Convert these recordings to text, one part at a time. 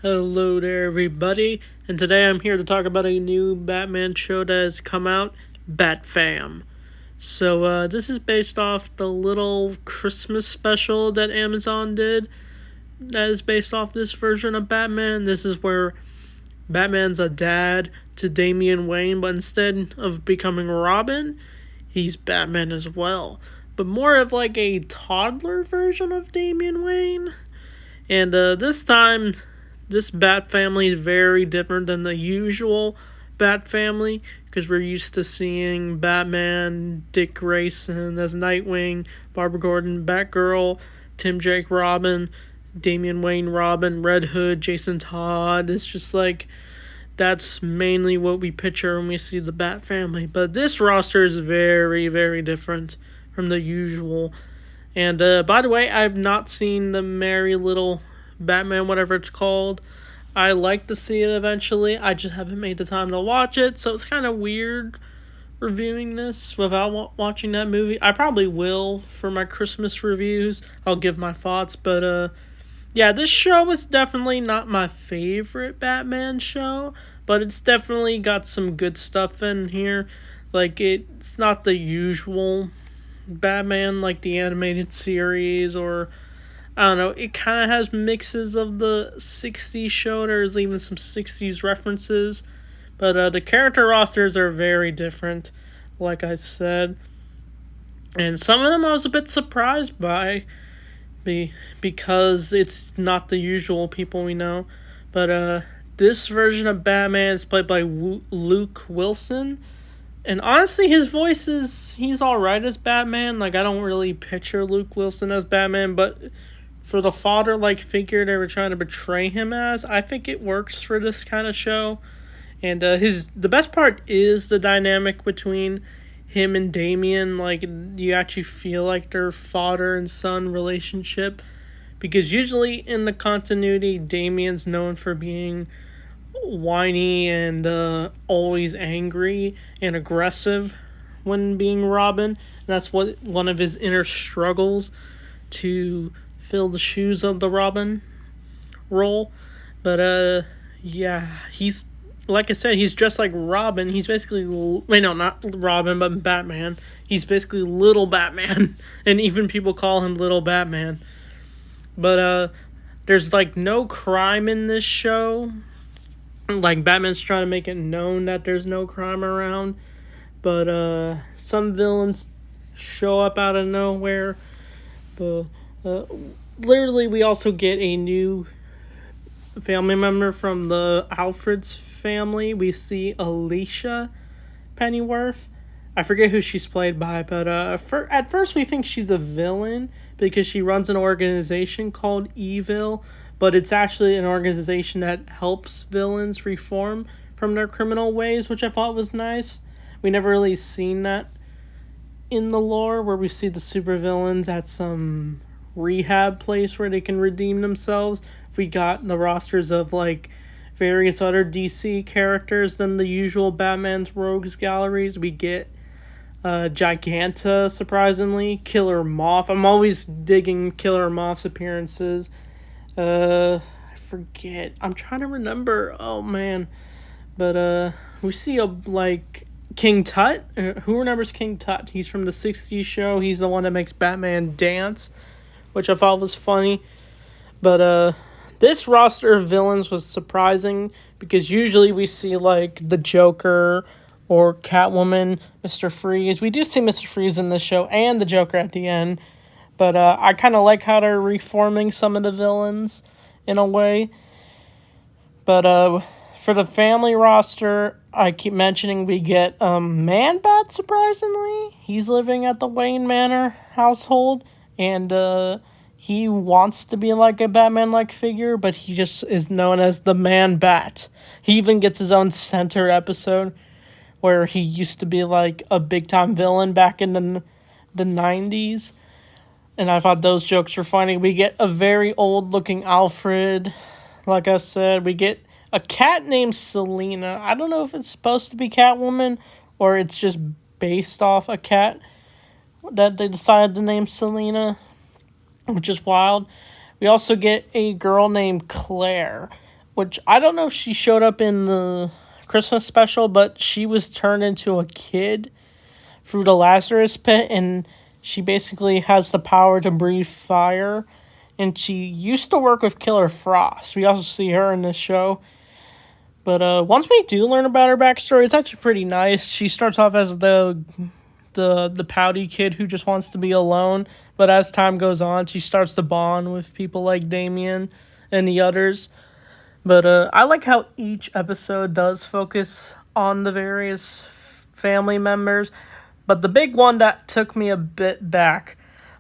Hello there, everybody, and today I'm here to talk about a new Batman show that has come out, Bat Fam. So, this is based off the little Christmas special that Amazon did. That is based off this version of Batman. This is where Batman's a dad to Damian Wayne, but instead of becoming Robin, he's Batman as well. But more of like a toddler version of Damian Wayne. And this time, this Bat family is very different than the usual Bat family because we're used to seeing Batman, Dick Grayson as Nightwing, Barbara Gordon, Batgirl, Tim Drake Robin, Damian Wayne Robin, Red Hood, Jason Todd. It's just like that's mainly what we picture when we see the Bat family. But this roster is very, very different from the usual. And by the way, I've not seen the Merry Little Batman, whatever it's called. I like to see it eventually. I just haven't made the time to watch it, so it's kind of weird reviewing this without watching that movie. I probably will for my Christmas reviews. I'll give my thoughts, but yeah, this show is definitely not my favorite Batman show, but it's definitely got some good stuff in here. Like, it's not the usual Batman like the animated series, or I don't know, it kind of has mixes of the 60s show. There's even some 60s references, but the character rosters are very different, like I said, and some of them I was a bit surprised by because it's not the usual people we know. But this version of Batman is played by Luke Wilson. And honestly, his voice he's alright as Batman. Like, I don't really picture Luke Wilson as Batman, but for the father-like figure they were trying to portray him as, I think it works for this kind of show. And the best part is the dynamic between him and Damian. Like, you actually feel like their father and son relationship. Because usually in the continuity, Damian's known for being whiny and always angry and aggressive when being Robin. And that's one of his inner struggles to fill the shoes of the Robin role. But yeah, he's, like I said, he's dressed like Robin. He's basically, wait, no, not Robin, but Batman. He's basically Little Batman, and even people call him Little Batman. But there's like no crime in this show. Like, Batman's trying to make it known that there's no crime around, but some villains show up out of nowhere. But literally, we also get a new family member from the Alfred's family. We see Alicia Pennyworth. I forget who she's played by, but at first we think she's a villain because she runs an organization called Evil, but it's actually an organization that helps villains reform from their criminal ways, which I thought was nice. We never really seen that in the lore, where we see the supervillains at some rehab place where they can redeem themselves. We got the rosters of like various other DC characters than the usual Batman's Rogues galleries. We get Giganta, surprisingly, Killer Moth. I'm always digging Killer Moth's appearances. I forget. I'm trying to remember. Oh man, but we see like King Tut. Who remembers King Tut? He's from the '60s show. He's the one that makes Batman dance, which I thought was funny. But this roster of villains was surprising because usually we see like the Joker or Catwoman, Mr. Freeze. We do see Mr. Freeze in this show and the Joker at the end. But I kind of like how they're reforming some of the villains in a way. But for the family roster, I keep mentioning we get Man-Bat, surprisingly. He's living at the Wayne Manor household. And he wants to be like a Batman-like figure, but he just is known as the Man-Bat. He even gets his own center episode where he used to be like a big-time villain back in the 90s. And I thought those jokes were funny. We get a very old-looking Alfred. Like I said, we get a cat named Selina. I don't know if it's supposed to be Catwoman or it's just based off a cat that they decided to name Selina, which is wild. We also get a girl named Claire. which I don't know if she showed up in the Christmas special, but she was turned into a kid through the Lazarus pit, and she basically has the power to breathe fire. And she used to work with Killer Frost. We also see her in this show. But once we do learn about her backstory, it's actually pretty nice. She starts off as the pouty kid who just wants to be alone. But as time goes on, she starts to bond with people like Damien and the others. But I like how each episode does focus on the various family members. But the big one that took me a bit back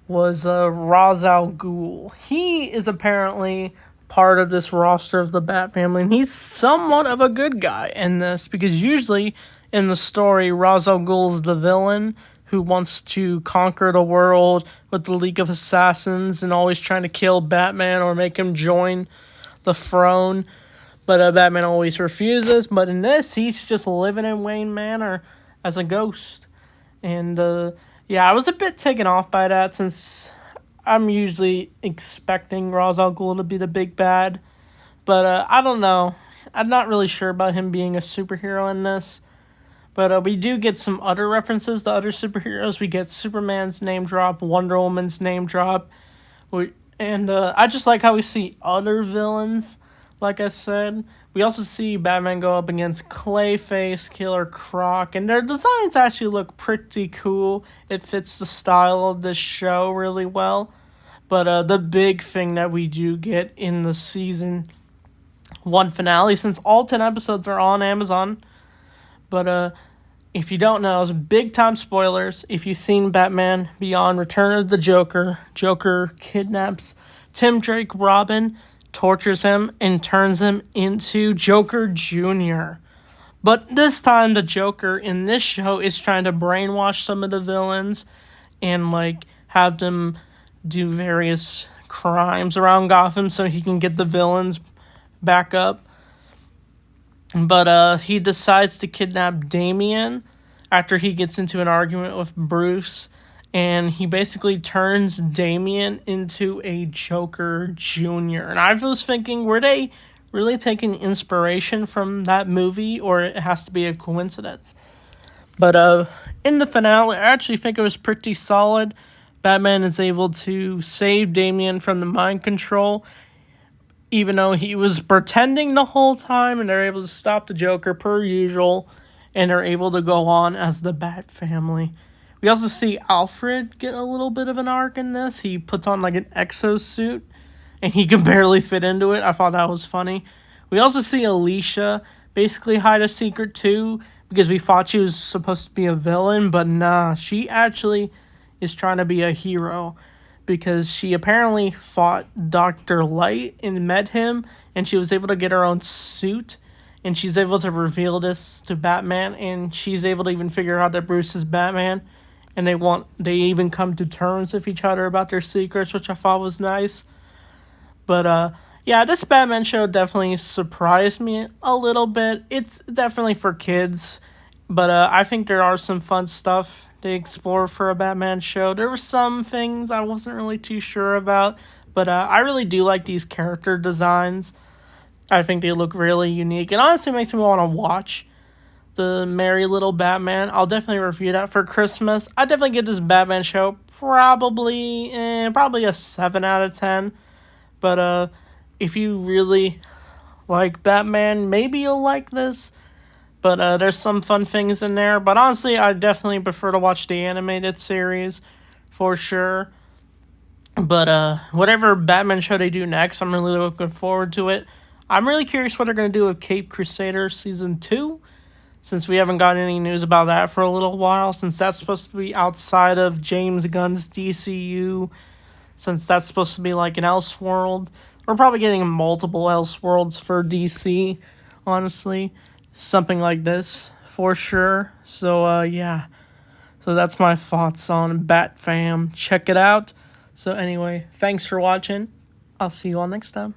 was Ra's al Ghul. He is apparently part of this roster of the Bat family, and he's somewhat of a good guy in this, because usually in the story, Ra's al Ghul is the villain who wants to conquer the world with the League of Assassins and always trying to kill Batman or make him join the throne. But Batman always refuses. But in this, he's just living in Wayne Manor as a ghost. And yeah, I was a bit taken off by that, since I'm usually expecting Ra's al Ghul to be the big bad. But I don't know. I'm not really sure about him being a superhero in this. But we do get some other references to other superheroes. We get Superman's name drop, Wonder Woman's name drop. And I just like how we see other villains, like I said. We also see Batman go up against Clayface, Killer Croc, and their designs actually look pretty cool. It fits the style of this show really well. But the big thing that we do get in the season 1 finale, since all 10 episodes are on Amazon. But if you don't know, it's big time spoilers. If you've seen Batman Beyond Return of the Joker, Joker kidnaps Tim Drake Robin, tortures him, and turns him into Joker Jr. But this time, the Joker in this show is trying to brainwash some of the villains and, like, have them do various crimes around Gotham so he can get the villains back up. But he decides to kidnap Damien after he gets into an argument with Bruce. And he basically turns Damien into a Joker Jr. And I was thinking, were they really taking inspiration from that movie, or it has to be a coincidence? But in the finale, I actually think it was pretty solid. Batman is able to save Damien from the mind control, even though he was pretending the whole time, and they're able to stop the Joker per usual, and they're able to go on as the Bat family. We also see Alfred get a little bit of an arc in this. He puts on like an exosuit, and he can barely fit into it. I thought that was funny. We also see Alicia basically hide a secret too, because we thought she was supposed to be a villain, but nah, she actually is trying to be a hero, because she apparently fought Dr. Light and met him, and she was able to get her own suit, and she's able to reveal this to Batman, and she's able to even figure out that Bruce is Batman. And they even come to terms with each other about their secrets, which I thought was nice. But yeah, this Batman show definitely surprised me a little bit. It's definitely for kids, but I think there are some fun stuff to explore for a Batman show. There were some things I wasn't really too sure about, but I really do like these character designs. I think they look really unique, and honestly makes me want to watch the Merry Little Batman. I'll definitely review that for Christmas. I definitely give this Batman show probably a 7 out of 10. But if you really like Batman, maybe you'll like this. But there's some fun things in there. But honestly, I definitely prefer to watch the animated series for sure. But whatever Batman show they do next, I'm really looking forward to it. I'm really curious what they're going to do with Caped Crusader Season 2. Since we haven't gotten any news about that for a little while, since that's supposed to be outside of James Gunn's DCU, since that's supposed to be like an Elseworld. We're probably getting multiple Elseworlds for DC, honestly. Something like this, for sure. So, yeah. So that's my thoughts on Bat Fam. Check it out. So anyway, thanks for watching. I'll see you all next time.